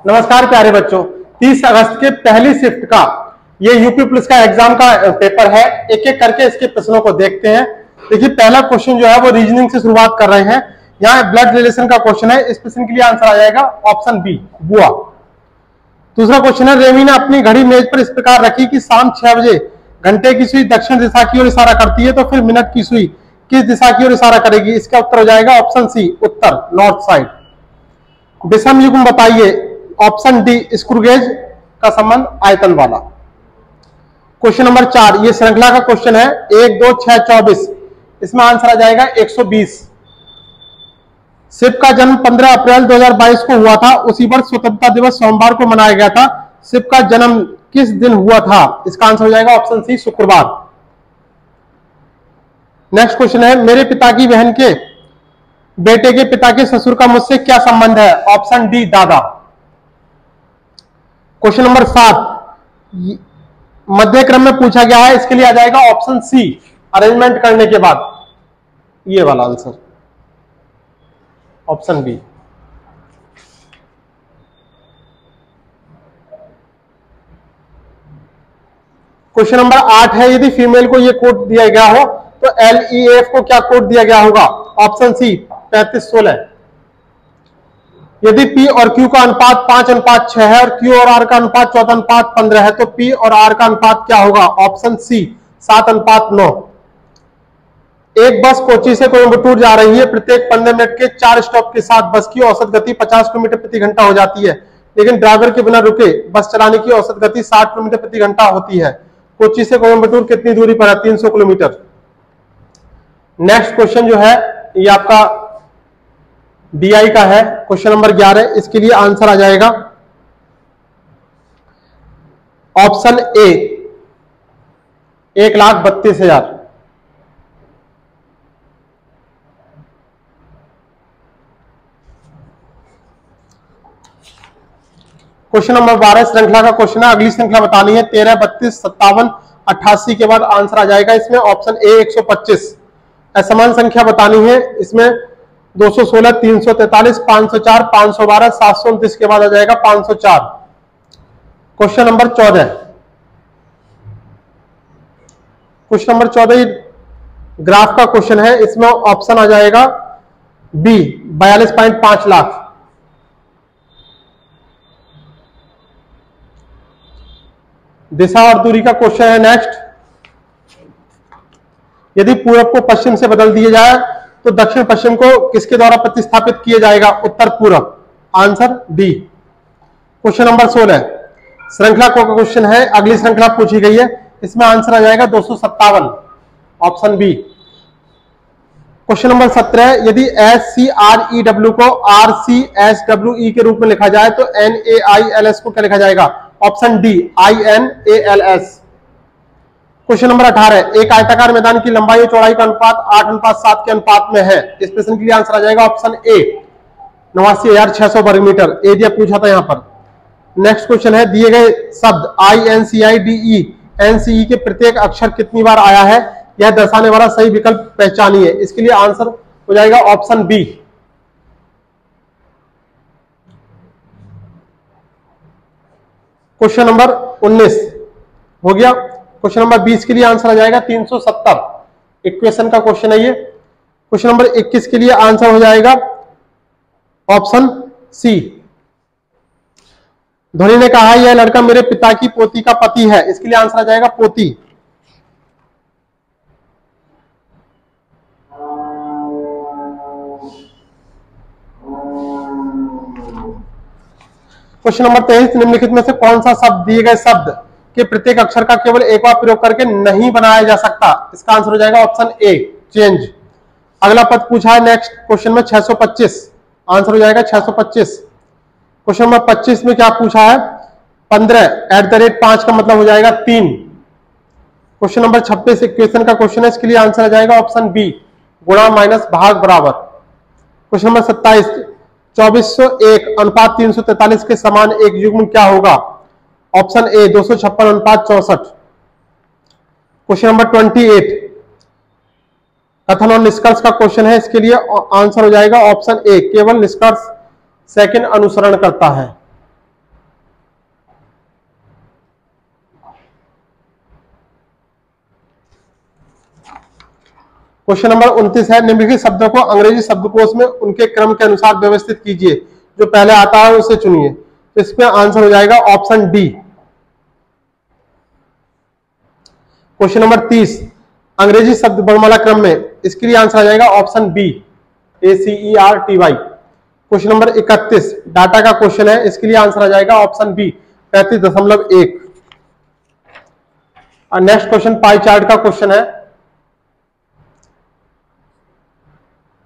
नमस्कार प्यारे बच्चों, 30 अगस्त के पहली शिफ्ट का ये यूपी पुलिस का एग्जाम का पेपर है। एक एक करके इसके प्रश्नों को देखते हैं। देखिए, पहला क्वेश्चन जो है वो रीजनिंग से शुरुआत कर रहे हैं। यहाँ ब्लड रिलेशन का क्वेश्चन है। इस प्रश्न के लिए आंसर आ जाएगा ऑप्शन बी, बुआ। दूसरा क्वेश्चन है, रेमी ने अपनी घड़ी मेज पर इस प्रकार रखी कि शाम 6 बजे घंटे की सुई दक्षिण दिशा की ओर इशारा करती है, तो फिर मिनट की सुई किस दिशा की ओर इशारा करेगी? इसका उत्तर हो जाएगा ऑप्शन सी, उत्तर, नॉर्थ साइड। विषम युग्म बताइए? ऑप्शन डी, स्क्रूगेज का संबंध आयतन वाला। क्वेश्चन नंबर 4, ये श्रृंखला का क्वेश्चन है। 1, 2, 6, 24, इसमें आंसर आ जाएगा 120। शिव का जन्म 15 अप्रैल 2022 को हुआ था। उसी वर्ष स्वतंत्रता दिवस सोमवार को मनाया गया था। शिव का जन्म किस दिन हुआ था? इसका आंसर हो जाएगा ऑप्शन सी, शुक्रवार। नेक्स्ट क्वेश्चन है, मेरे पिता की बहन के बेटे के पिता के ससुर का मुझसे क्या संबंध है? ऑप्शन डी, दादा। क्वेश्चन नंबर 7 मध्य क्रम में पूछा गया है। इसके लिए आ जाएगा ऑप्शन सी, अरेंजमेंट करने के बाद, ये वाला answer, option B. Question number 8 है, यदि फीमेल को ये कोड दिया गया हो तो LEAF को क्या कोड दिया गया होगा? Option C, 35-16। यदि P और Q का अनुपात 5:6 है और Q और R का अनुपात 14:15 है, तो P और R का अनुपात क्या होगा? Option C, 7:9। एक बस कोच्चि से कोयंबटूर जा रही है। प्रत्येक 15 मिनट के 4 स्टॉप के साथ बस की औसत गति 50 किलोमीटर प्रति घंटा हो जाती है, लेकिन ड्राइवर के बिना रुके बस चलाने की औसत गति 60 किलोमीटर प्रति घंटा होती है। कोच्चि से कोयंबटूर कितनी दूरी पर है? 300 किलोमीटर। नेक्स्ट क्वेश्चन जो है ये आपका DI का है, क्वेश्चन नंबर 11। इसके लिए आंसर आ जाएगा ऑप्शन ए, 1,32,000। क्वेश्चन नंबर 12 श्रृंखला का क्वेश्चन है। अगली श्रृंखला बतानी है। 13, 32, 57, 88 के बाद आंसर आ जाएगा इसमें ऑप्शन ए, 125। असमान संख्या बतानी है। इसमें 216, 343, 504, 512, 729 के बाद आ जाएगा 504। Question number 14, question number 14 graph का क्वेश्चन है। इसमें ऑप्शन आ जाएगा बी, 42.5 लाख। दिशा और दूरी का क्वेश्चन है। नेक्स्ट, यदि पूरब को पश्चिम से बदल दिया जाए तो दक्षिण पश्चिम को किसके द्वारा प्रतिस्थापित किया जाएगा? उत्तर पूरब, आंसर डी। क्वेश्चन नंबर 16 श्रृंखला का क्वेश्चन है। अगली श्रृंखला पूछी गई है। इसमें आंसर आ जाएगा 257, ऑप्शन बी। क्वेश्चन नंबर 17, यदि SCREW को RCSWE के रूप में लिखा जाए तो NAILS को क्या लिखा जाएगा? Option D, INALS। Question number 18, एक आयताकार मैदान की लंबाई और चौड़ाई का अनुपात 8:7 के अनुपात में है। इस प्रश्न के लिए आंसर आ जाएगा ऑप्शन ए, 89,600 वर्ग मीटर एरिया पूछा था यहां पर। नेक्स्ट क्वेश्चन है, दिए गए शब्द INCIDE NCE के प्रत्येक अक्षर कितनी बार आया है, यह दर्शाने वाला सही विकल्प पहचानिए। इसके लिए आंसर हो जाएगा ऑप्शन बी। क्वेश्चन नंबर 19 हो गया। क्वेश्चन नंबर 20 के लिए आंसर आ जाएगा 370। इक्वेशन का क्वेश्चन है ये। क्वेश्चन नंबर 21 के लिए आंसर हो जाएगा ऑप्शन सी। ध्वनि ने कहा यह लड़का मेरे पिता की पोती का पति है। इसके लिए आंसर आ जाएगा पोती। क्वेश्चन नंबर 23, निम्नलिखित में से कौन सा शब्द दिए गए शब्द के प्रत्येक अक्षर का केवल एक बार प्रयोग करके नहीं बनाया जा सकता? इसका आंसर हो जाएगा ऑप्शन ए, चेंज। अगला पद पूछा है नेक्स्ट क्वेश्चन में 625, आंसर हो जाएगा 625। क्वेश्चन नंबर 25 में क्या पूछा है? 15 @ 5 का मतलब हो जाएगा 3। क्वेश्चन नंबर 26 इक्वेशन का क्वेश्चन है। इसके लिए आंसर आ जाएगा ऑप्शन बी, गुणा माइनस भाग बराबर। क्वेश्चन नंबर 27, 2401 अनुपात 343 के समान एक युग्म क्या होगा? ऑप्शन ए, 256 अनुपात 64। क्वेश्चन नंबर 28 कथन और निष्कर्ष का क्वेश्चन है। इसके लिए आंसर हो जाएगा ऑप्शन ए, केवल निष्कर्ष सेकंड अनुसरण करता है। क्वेश्चन नंबर 29 है, निम्नलिखित शब्दों को अंग्रेजी शब्दकोश में उनके क्रम के अनुसार व्यवस्थित कीजिए, जो पहले आता है उसे चुनिए। तो इसमें आंसर हो जाएगा ऑप्शन डी। क्वेश्चन नंबर 30, अंग्रेजी शब्द वर्णमाला क्रम में, इसके लिए आंसर आ जाएगा option B, ACERTY। Question number 31 data का क्वेश्चन है, इसके लिए आंसर आ जाएगा ऑप्शन बी, 35.1। और नेक्स्ट क्वेश्चन पाई चार्ट का क्वेश्चन है,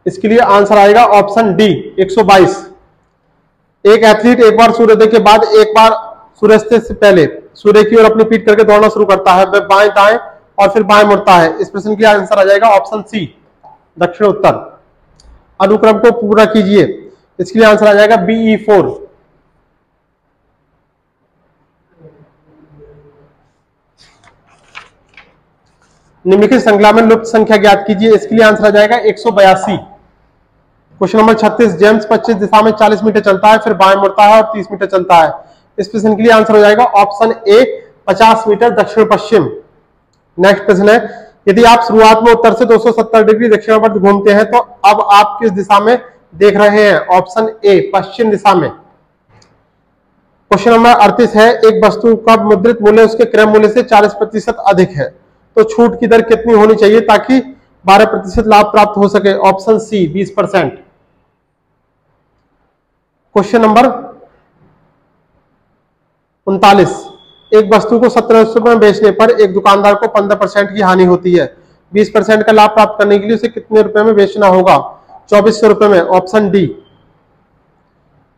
इसके लिए आंसर आएगा ऑप्शन डी, 122। एक एथलीट एक बार सूर्योदय के बाद एक बार सूर्यास्त से पहले सूर्य की ओर अपनी पीठ करके दौड़ना शुरू करता है, वह बाएं दाएं और फिर बाएं मुड़ता है। इस प्रश्न के लिए आंसर आ जाएगा ऑप्शन सी, दक्षिण उत्तर। अनुक्रम को पूरा कीजिए, इसके लिए आंसर आ जाएगा BE4। निम्नलिखित श्रृंखला में लुप्त संख्या ज्ञात कीजिए, इसके लिए आंसर आ जाएगा 182। क्वेश्चन नंबर 36, जेम्स 25 दिशा में 40 मीटर चलता है, फिर बाएं मुड़ता है और 30 मीटर चलता है। इस प्रश्न के लिए आंसर हो जाएगा ऑप्शन ए, 50 मीटर दक्षिण पश्चिम। नेक्स्ट प्रश्न है, यदि आप शुरुआत में उत्तर से 270 डिग्री दक्षिणावर्त घूमते हैं तो अब आप किस दिशा में देख रहे हैं? ऑप्शन ए, पश्चिम दिशा में। क्वेश्चन नंबर 38 है, एक वस्तु का मुद्रित मूल्य उसके क्रय मूल्य से 40% अधिक है, तो छूट की दर कितनी होनी चाहिए ताकि 12% लाभ प्राप्त हो सके? Option C, 20%। क्वेश्चन नंबर 39, एक वस्तु को 1700 में बेचने पर एक दुकानदार को 15% की हानि होती है, 20% का लाभ प्राप्त करने के लिए उसे कितने रुपए में बेचना होगा? 2400 रुपए में। Option D.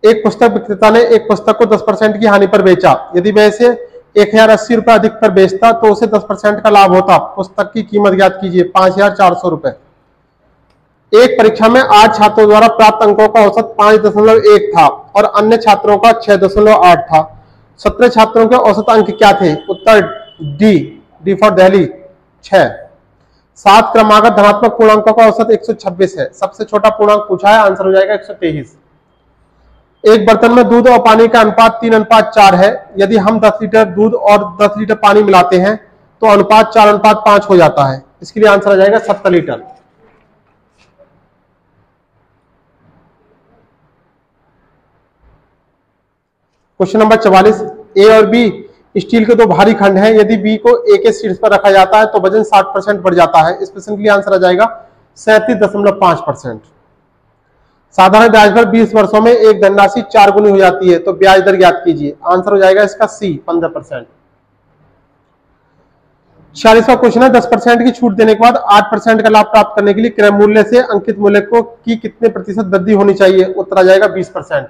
एक पुस्तक विक्रेता ने एक पुस्तक को 10% की हानि पर बेचा, यदि वह इसे 1080 रुपए अधिक पर बेचता तो उसे 10% का लाभ होता। पुस्तक की कीमत ज्ञात कीजिए, 5400 रुपए। एक परीक्षा में 8 छात्रों द्वारा प्राप्त अंकों का औसत 5.1 था और अन्य छात्रों का 6.8 था। 17 छात्रों के औसत अंक क्या थे? उत्तर डी फॉर दिल्ली, 6। 7 क्रमागत धनात्मक पूर्णांकों का औसत 126 है। सबसे छोटा पूर्णांक पूछा है, आंसर हो जाएगा 123। एक बर्तन में दूध और पानी का अनुपात 3:4 है। यदि हम 10 लीटर दूध और 10 लीटर पानी मिलाते हैं तो अनुपात 4:5 हो जाता है। इसके लिए आंसर आ जाएगा 70 लीटर। क्वेश्चन नंबर 44, ए और बी स्टील के दो भारी खंड हैं, यदि बी को ए के शीर्ष पर रखा जाता है तो वजन 60% बढ़ जाता है। इस प्रश्न के लिए आंसर आ जाएगा 37.5%। साधारण ब्याज पर 20 वर्षों में एक धनराशि 4 गुनी हो जाती है, तो ब्याज दर ज्ञात कीजिए। आंसर हो जाएगा इसका सी, 15%। 46वां क्वेश्चन है, 10% की छूट देने के बाद 8% का लाभ प्राप्त करने के लिए क्रय मूल्य से अंकित मूल्य को की कितने प्रतिशत वृद्धि होनी चाहिए? उत्तर आ जाएगा 20%।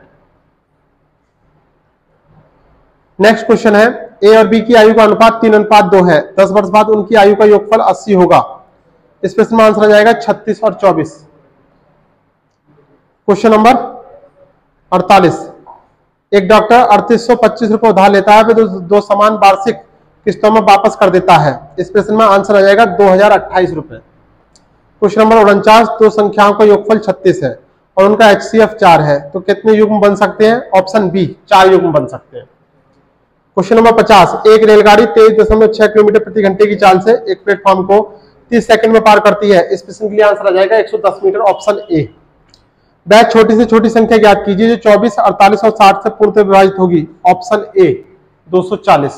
नेक्स्ट क्वेश्चन है, ए और बी की आयु का अनुपात 3:2 है। 10 वर्ष बाद उनकी आयु का योगफल 80 होगा। इस प्रश्न में आंसर आ जाएगा 36 और 24। क्वेश्चन नंबर 48, एक डॉक्टर 3825 रुपए उधार लेता है, फिर दो समान वार्षिक किस्तों में वापस कर देता है। इस प्रश्न में आंसर आ जाएगा 2028 रुपए। क्वेश्चन नंबर 49, दो संख्याओं का योगफल 36 है और उनका HCF 4 है, तो कितने युग्म बन सकते हैं? ऑप्शन बी, 4 युग्म बन सकते हैं। क्वेश्चन नंबर 50, एक रेलगाड़ी 23.6 किलोमीटर प्रति घंटे की चाल से एक प्लेटफॉर्म को 30 सेकंड में पार करती है। इस प्रश्न के लिए आंसर आ जाएगा 110 मीटर। Option A. वह छोटी से छोटी संख्या ज्ञात कीजिए जो 24, 48 और 60 से पूर्णतः विभाजित होगी। Option A, 240।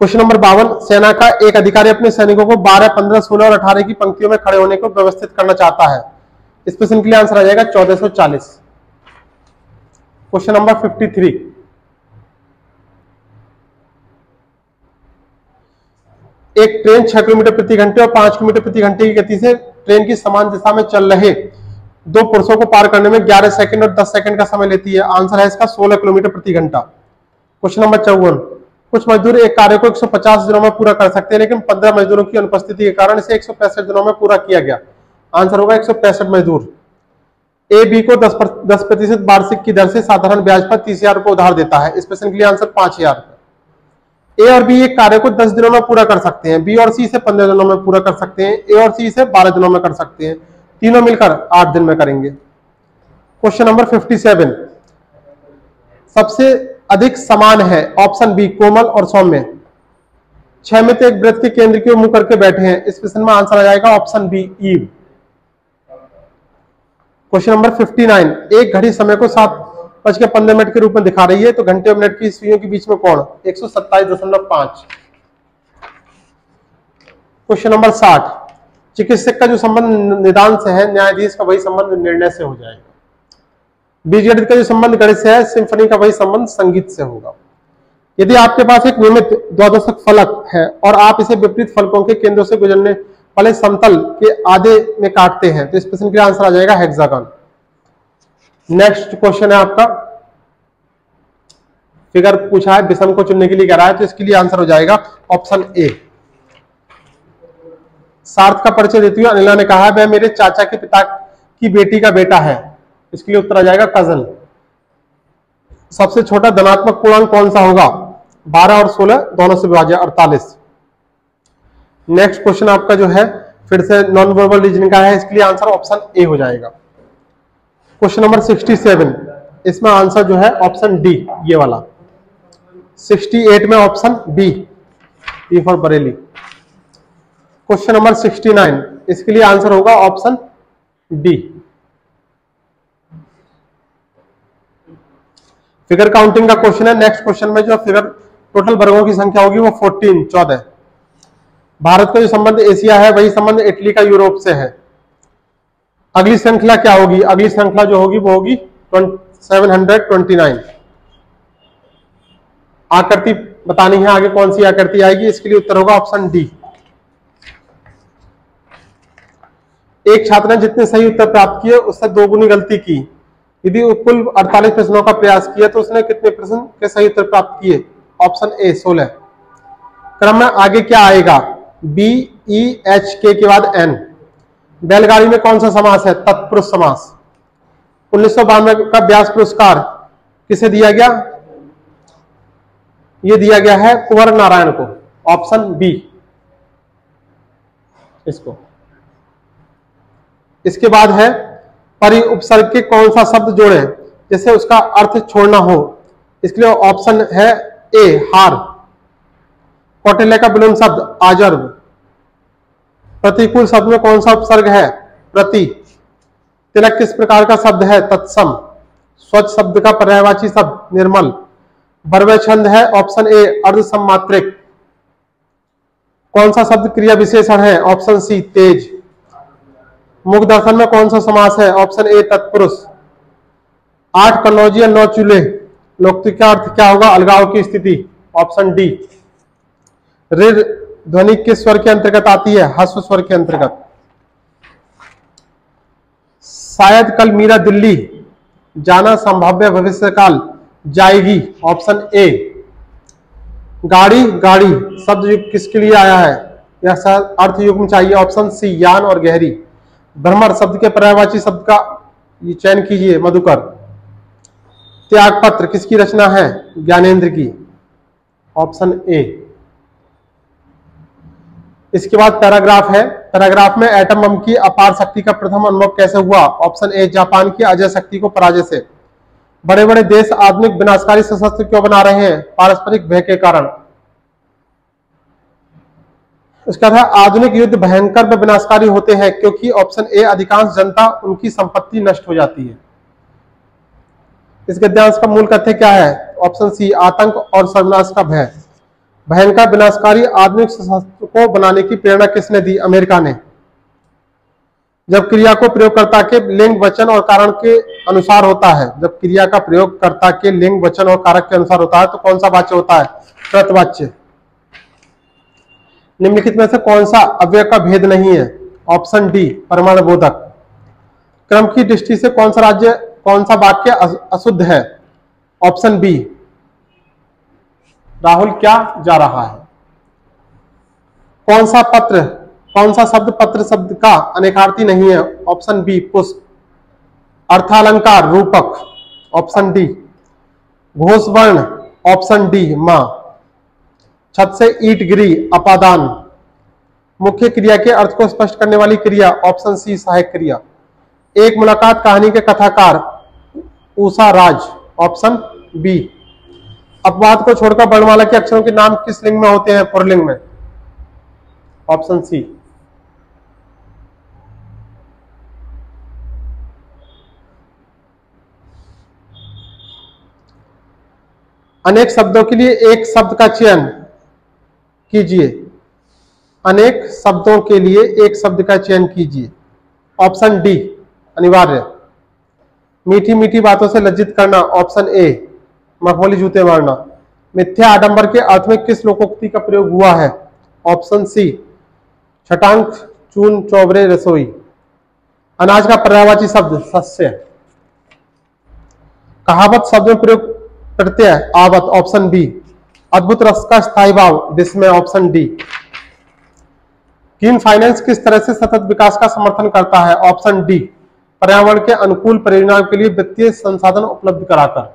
क्वेश्चन नंबर 52, सेना का एक अधिकारी अपने सैनिकों को 12, 15, 16 और 18 की पंक्तियों में खड़े होने को व्यवस्थित करना चाहता है। इस प्रश्न के लिए आंसर आ जाएगा 1440। क्वेश्चन नंबर 53, एक ट्रेन 6 किलोमीटर प्रति घंटे और 5 किलोमीटर प्रति घंटे की गति से ट्रेन की समान दिशा में चल रहे दो पुरुषों को पार करने में 11 सेकंड और 10 सेकंड का समय लेती है। आंसर है इसका 16 किलोमीटर प्रति घंटा। क्वेश्चन नंबर 54, कुछ मजदूर एक कार्य को 150 दिनों में पूरा कर सकते हैं, लेकिन 15 मजदूरों की अनुपस्थिति के कारण इसे 165 दिनों में पूरा किया गया। आंसर होगा 165 मजदूर। ए बी को 10% वार्षिक की दर से साधारण ब्याज पर 30,000 रुपए उधार देता है। इस प्रश्न के लिए आंसर 5,000 रुपए। ए और बी एक कार्य को 10 दिनों में पूरा कर सकते हैं, बी और सी से 15 दिनों में पूरा कर सकते हैं, ए और सी से 12 दिनों में कर सकते हैं, तीनों मिलकर 8 दिन में करेंगे। क्वेश्चन नंबर 57, सबसे अधिक समान है। ऑप्शन बी, कोमल और सौम्य। 6 में से एक वृत्त के केंद्र की ओर मुंह करके बैठे हैं। इस प्रश्न में आंसर आ जाएगा ऑप्शन बी, ईव। क्वेश्चन नंबर 59, एक घड़ी समय को 7:15 के रूप में दिखा रही है, तो घंटे और मिनट की सुइयों के बीच में कोण 127.5। क्वेश्चन नंबर 60, चिकित्सक का जो संबंध निदान से है, न्यायाधीश का वही संबंध निर्णय से हो जाएगा। बीजगणित का जो संबंध गणित से है, सिम्फनी का वही संबंध संगीत से होगा। यदि आपके पास एक नियमित द्वादशक फलक है और आप इसे विपरीत फलकों के केंद्रों से गुजरने वाले समतल के आधे में काटते हैं, तो इस प्रश्न का आंसर आ जाएगा हेक्सागन। नेक्स्ट क्वेश्चन है आपका, फिगर पूछा है, विषम को चुनने के लिए कह रहा है, तो इसके लिए आंसर हो जाएगा ऑप्शन ए। सार्थ का परिचय देती हुई अनिला ने कहा है, वह मेरे चाचा के पिता की बेटी का बेटा है। इसके लिए उत्तर आ जाएगा कजन। सबसे छोटा धनात्मक पूर्णांक कौन सा होगा? 12 और 16 दोनों से विभाज्य 48। नेक्स्ट क्वेश्चन आपका जो है फिर से नॉन वर्बल रीजनिंग का है, इसके लिए आंसर ऑप्शन ए हो जाएगा। क्वेश्चन नंबर 67, इसमें आंसर जो है ऑप्शन डी, ये वाला। 68 में option B, E for Bareilly. Question number 69, इसके लिए आंसर होगा ऑप्शन डी। फिगर काउंटिंग का क्वेश्चन है। नेक्स्ट क्वेश्चन में जो फिगर टोटल वर्गों की संख्या होगी वो 14। भारत का जो संबंध एशिया है, वही संबंध इटली का यूरोप से है। अगली श्रृंखला क्या होगी? अगली श्रृंखला जो होगी वो होगी 729। आकृति बतानी है, आगे कौन सी आकृति आएगी, इसके लिए उत्तर होगा ऑप्शन डी। एक छात्र ने जितने सही उत्तर प्राप्त किए उससे 2 गुनी गलती की। यदि कुल 48 प्रश्नों का प्रयास किया तो उसने कितने प्रश्न के सही उत्तर प्राप्त किए? Option A 16। क्रम में आगे क्या आएगा? बी, ई, एच, के के बाद एन। बैलगाड़ी में कौन सा समास है? तत्पुरुष समास। 1992 का व्यास पुरस्कार किसे दिया गया? यह दिया गया है कुंवर नारायण को, ऑप्शन बी इसको। इसके बाद है परि उपसर्ग के कौन सा शब्द जोड़े जैसे उसका अर्थ छोड़ना हो? इसके लिए ऑप्शन है ए, हार। कौटिल्य का विलोम शब्द आजर्व। प्रतिकूल शब्द में कौन सा उपसर्ग है? प्रति। तिलक किस प्रकार का शब्द है? तत्सम। स्वच्छ शब्द का पर्यायवाची शब्द निर्मल। बर्वे छंद है ऑप्शन ए, अर्ध सम्मात्रिक। कौन सा शब्द क्रिया विशेषण है? ऑप्शन सी, तेज। मुख दर्शन में कौन सा समास है? ऑप्शन ए, तत्पुरुष। 8 कनौजी या 9 चूल्हे, लोकोक्ति का अर्थ क्या होगा? अलगाव की स्थिति, ऑप्शन डी। ऋ ध्वनि किस स्वर के अंतर्गत आती है? ह्रस्व स्वर के अंतर्गत। शायद कल मीरा दिल्ली जाना संभाव्य भविष्य काल जाएगी, ऑप्शन ए। गाड़ी गाड़ी शब्द किसके लिए आया है? यह अर्थ युग्म चाहिए, ऑप्शन सी, यान और गहरी। भ्रमर शब्द के पर्यायवाची शब्द का चयन कीजिए, मधुकर। त्यागपत्र किसकी रचना है? ज्ञानेंद्र की, ऑप्शन ए। इसके बाद पैराग्राफ है। पैराग्राफ में एटम बम की अपार शक्ति का प्रथम अनुभव कैसे हुआ? ऑप्शन ए, जापान की अजय शक्ति को पराजय से। बड़े बड़े देश आधुनिक विनाशकारी शस्त्र क्यों बना रहे हैं? पारस्परिक भय के कारण। उसका था आधुनिक युद्ध भयंकर व विनाशकारी होते हैं क्योंकि ऑप्शन ए, अधिकांश जनता उनकी संपत्ति नष्ट हो जाती है। इस गद्यांश का मूल कथ्य क्या है? ऑप्शन सी, आतंक और सर्वनाश का भय। भयंकर विनाशकारी आधुनिक शस्त्र को बनाने की प्रेरणा किसने दी? अमेरिका ने। जब क्रिया को प्रयोगकर्ता के लिंग, वचन और कारण के अनुसार होता है, जब क्रिया का प्रयोगकर्ता के लिंग, वचन और कारक के अनुसार होता है तो कौन सा वाच्य होता है? कृतवाच्य। निम्नलिखित में से कौन सा अव्यय का भेद नहीं है? ऑप्शन डी, परमाणु बोधक। क्रम की दृष्टि से कौन सा वाक्य अशुद्ध है? ऑप्शन बी, राहुल क्या जा रहा है। कौन सा शब्द पत्र शब्द का अनेकार्थी नहीं है? ऑप्शन बी, पुष्प। अर्थालंकार रूपक, ऑप्शन डी। घोषवर्ण, ऑप्शन डी, मां। छत से ईंट गिरी, अपादान। मुख्य क्रिया के अर्थ को स्पष्ट करने वाली क्रिया, ऑप्शन सी, सहायक क्रिया। एक मुलाकात कहानी के कथाकार उषा राज, ऑप्शन बी। अपवाद को छोड़कर वर्णमाला के अक्षरों के नाम किस लिंग में होते हैं? पुल्लिंग में। Option C. अनेक शब्दों के लिए एक शब्द का चयन कीजिए। अनेक शब्दों के लिए एक शब्द का चयन कीजिए। ऑप्शन डी अनिवार्य। मीठी मीठी बातों से लज्जित करना। ऑप्शन ए मखमली जूते मारना। मिथ्या आडंबर के अर्थ में किस लोकोक्ति का प्रयोग हुआ है? ऑप्शन सी छटांक चून चौबरे रसोई। अनाज का पर्यायवाची शब्द शस्य। कहावत शब्द में प्रयोग प्रत्यय आवत। Option B. अद्भुत रस का स्थायी भाव विस्मय। Option D. ग्रीन फाइनेंस किस तरह से सतत विकास का समर्थन करता है? Option D. पर्यावरण के अनुकूल परियोजनाओं के लिए वित्तीय संसाधन उपलब्ध कराकर।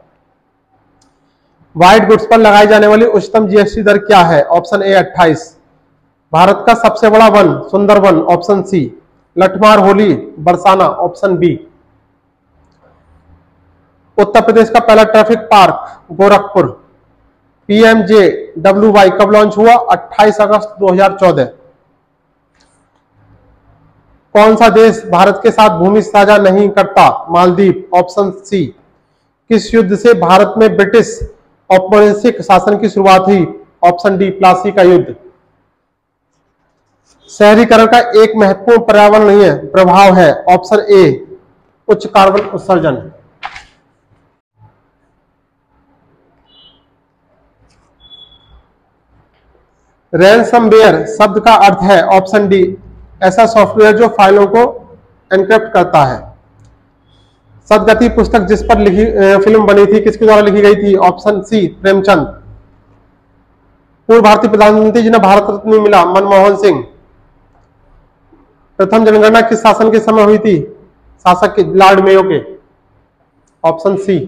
व्हाइट गुड्स पर लगाई जाने वाली उच्चतम जीएसटी दर क्या है? Option A 28। भारत का सबसे बड़ा वन Sundarvan. Option C. Lathmar Holi Barsana. Option B. Uttar Pradesh का पहला ट्रैफिक पार्क गोरखपुर। PMJWY कब लॉन्च हुआ? 28 अगस्त 2014। कौन सा देश भारत के साथ भूमि साझा नहीं करता? मालदीव। Option C. किस युद्ध से भारत में ब्रिटिश औपनिवेशिक शासन की शुरुआत हुई? ऑप्शन डी प्लासी का युद्ध। शहरीकरण का एक महत्वपूर्ण पर्यावरण नहीं है प्रभाव है। ऑप्शन ए उच्च कार्बन उत्सर्जन। रैनसमवेयर शब्द का अर्थ है? ऑप्शन डी ऐसा सॉफ्टवेयर जो फाइलों को एनक्रिप्ट करता है। सदगति पुस्तक जिस पर लिखी फिल्म बनी थी किसके द्वारा लिखी गई थी? Option C Premchand. पूर्व भारतीय प्रधानमंत्री जिन्हें भारत रत्न मिला? मनमोहन सिंह। प्रथम जनगणना किस शासन के समय हुई थी? शासक के लॉर्ड मेयो के। Option C.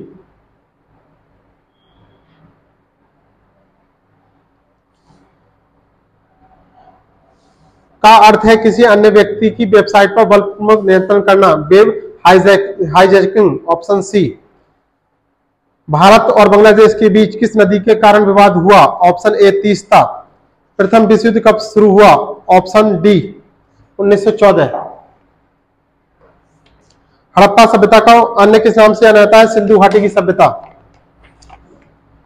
का अर्थ है किसी अन्य व्यक्ति की वेबसाइट पर बलपूर्वक नियंत्रण करना। Web hijacking. Option C. Bharat और बांग्लादेश के बीच किस नदी के कारण विवाद हुआ? Option A Teesta. प्रथम विश्व युद्ध कब शुरू हुआ? Option D 1914। हड़प्पा सभ्यता को अन्य किस नाम से जाना जाता है? सिंधु घाटी की सभ्यता।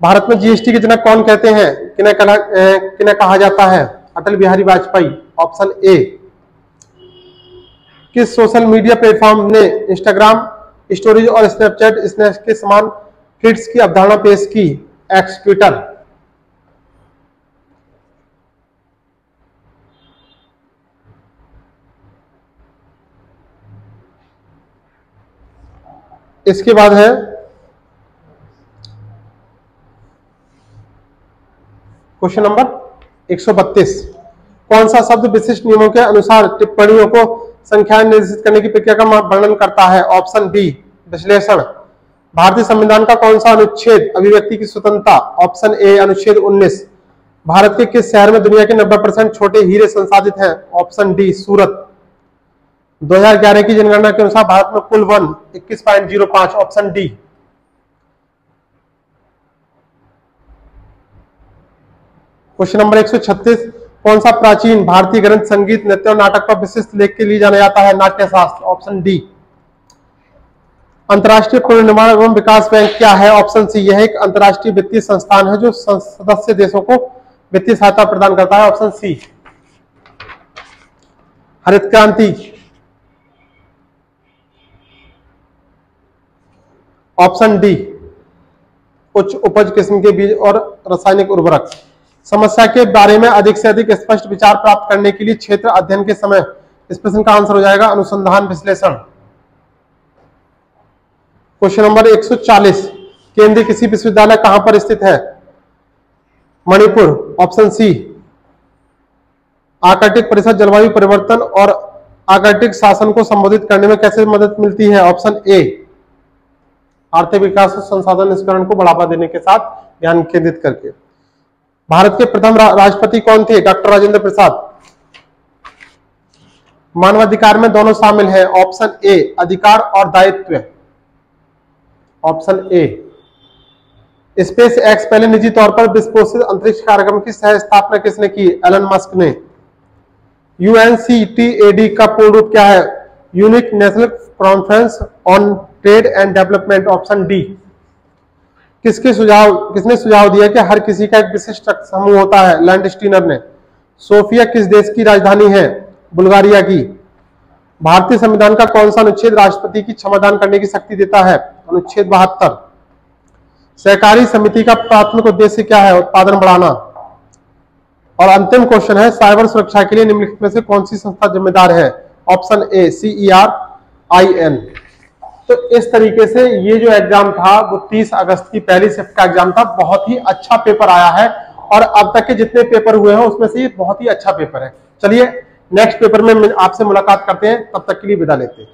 भारत में जीएसटी के जनक कौन कहते हैं? किन्हें कहा जाता है? अटल बिहारी वाजपेयी। Option A. किस सोशल मीडिया प्लेटफॉर्म ने इंस्टाग्राम स्टोरीज और स्नैपचैट स्नैप्स के समान फीड्स की अवधारणा पेश की? X Twitter. इसके बाद है क्वेश्चन नंबर 132। कौन सा शब्द विशिष्ट नियमों के अनुसार टिप्पणियों को संख्याएं निर्देशित करने की प्रक्रिया का वर्णन करता है? ऑप्शन बी विश्लेषण। भारतीय संविधान का कौन सा अनुच्छेद अभिव्यक्ति की स्वतंत्रता? ऑप्शन ए अनुच्छेद 19। भारत के किस शहर में दुनिया के 90% छोटे हीरे संसाधित हैं? ऑप्शन डी सूरत। 2011 की जनगणना के अनुसार भारत में कुल one 21.05। Option D. Question number 136। कौन सा प्राचीन भारतीय ग्रंथ संगीत नृत्य और नाटक पर विशिष्ट लेख के लिए जाना जाता है? नाट्यशास्त्र। Option D. अंतर्राष्ट्रीय पुनर्निर्माण एवं विकास बैंक क्या है? Option C. यह एक अंतर्राष्ट्रीय वित्तीय संस्थान है जो सदस्य देशों को वित्तीय सहायता प्रदान करता है। Option C. हरित क्रांति। ऑप्शन डी उच्च उपज किस्म के बीज और रासायनिक उर्वरक। समस्या के बारे में अधिक से अधिक स्पष्ट विचार प्राप्त करने के लिए क्षेत्र अध्ययन के समय इस प्रश्न का आंसर हो जाएगा अनुसंधान विश्लेषण। Question number 140। केंद्रीय कृषि विश्वविद्यालय कहां पर स्थित है? मणिपुर। Option C. आर्कटिक परिषद जलवायु परिवर्तन और आर्कटिक शासन को संबोधित करने में कैसे मदद मिलती है? ऑप्शन ए आर्थिक विकास और संसाधन निष्करण को बढ़ावा देने के साथ ध्यान केंद्रित करके। भारत के प्रथम राष्ट्रपति कौन थे? डॉक्टर राजेंद्र प्रसाद। मानवाधिकार में दोनों शामिल हैं। ऑप्शन ए अधिकार और दायित्व। Option A. स्पेस एक्स पहले निजी तौर पर विस्फोसित अंतरिक्ष कार्यक्रम की सह स्थापना किसने की? एलन मस्क ने। UNCTAD का पूर्ण रूप क्या है? Unique national conference on trade and development, option D. किसने सुझाव दिया कि हर किसी का एक विशिष्ट समूह होता है? लैंडस्टीनर ने। सोफिया किस देश की राजधानी है? बुल्गारिया की। भारतीय संविधान का कौन सा अनुच्छेद राष्ट्रपति की क्षमादान करने की शक्ति देता है? अनुच्छेद 72। सहकारी समिति का प्राथमिक उद्देश्य क्या है? उत्पादन बढ़ाना। और अंतिम क्वेश्चन है, साइबर सुरक्षा के लिए निम्नलिखित में से कौन सी संस्था जिम्मेदार है? Option A CERIN। तो इस तरीके से ये जो एग्जाम था वो 30 अगस्त की पहली शिफ्ट का एग्जाम था। बहुत ही अच्छा पेपर आया है और अब तक के जितने पेपर हुए हैं उसमें से ये बहुत ही अच्छा पेपर है। चलिए नेक्स्ट पेपर में आपसे मुलाकात करते हैं, तब तक के लिए विदा लेते हैं।